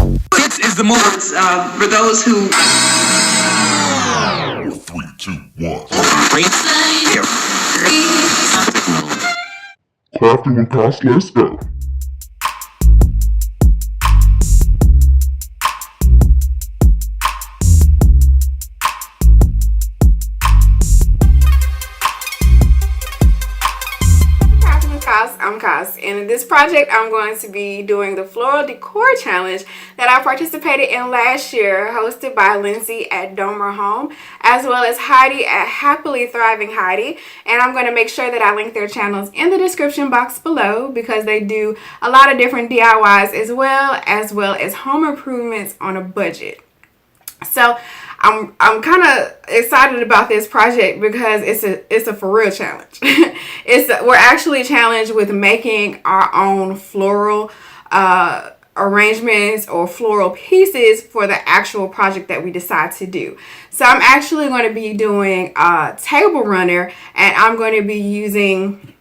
This is the movement for those who. 3, 2, 1. Crafting with Cost, let's go. I'm Kaz, and in this project I'm going to be doing the Floral Decor Challenge that I participated in last year, hosted by Lindsay at Domer Home, as well as Heidi at Happily Thriving Heidi. And I'm going to make sure that I link their channels in the description box below, because they do a lot of different DIYs as well as home improvements on a budget. So I'm kind of excited about this project because it's a for real challenge. We're actually challenged with making our own floral arrangements or floral pieces for the actual project that we decide to do. So I'm actually going to be doing a table runner, and I'm going to be using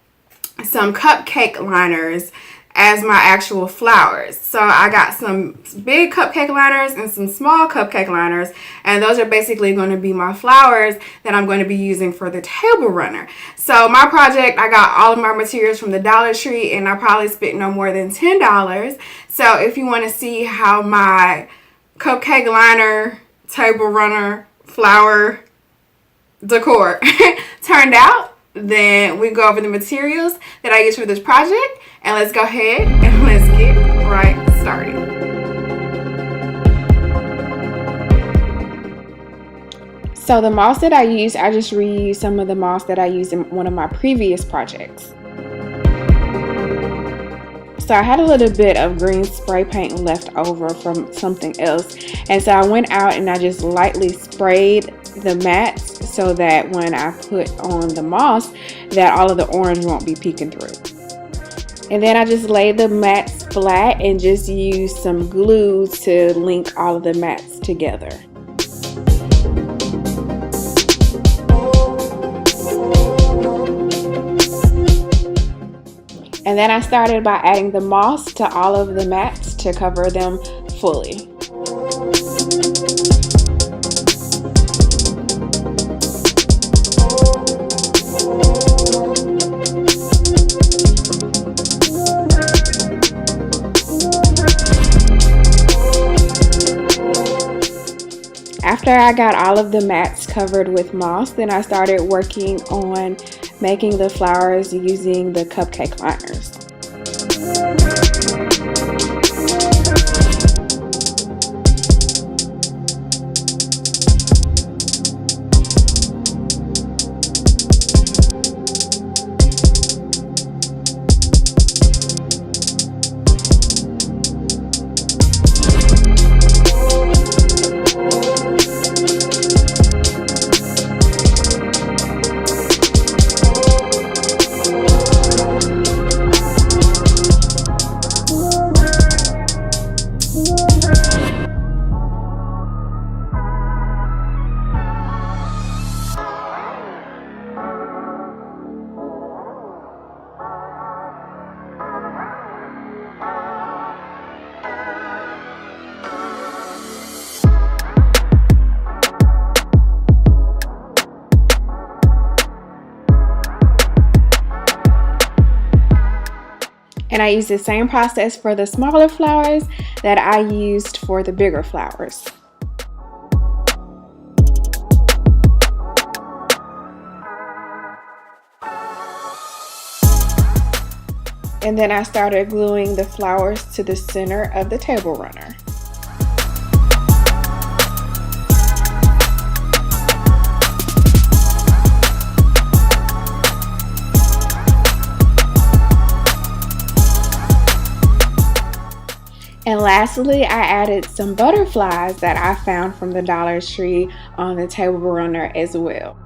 some cupcake liners as my actual flowers. So I got some big cupcake liners and some small cupcake liners, and those are basically going to be my flowers that I'm going to be using for the table runner. So my project, I got all of my materials from the Dollar Tree, and I probably spent no more than $10. So if you want to see how my cupcake liner, table runner, flower decor turned out, then we go over the materials that I use for this project, and let's go ahead and let's get right started. So the moss that I use, I just reused some of the moss that I used in one of my previous projects. So I had a little bit of green spray paint left over from something else, and so I went out and I just lightly sprayed the mats so that when I put on the moss, that all of the orange won't be peeking through. And then I just laid the mats flat and just used some glue to link all of the mats together. And then I started by adding the moss to all of the mats to cover them fully. After I got all of the mats covered with moss, then I started working on making the flowers using the cupcake liners. And I used the same process for the smaller flowers that I used for the bigger flowers. And then I started gluing the flowers to the center of the table runner. And lastly, I added some butterflies that I found from the Dollar Tree on the table runner as well.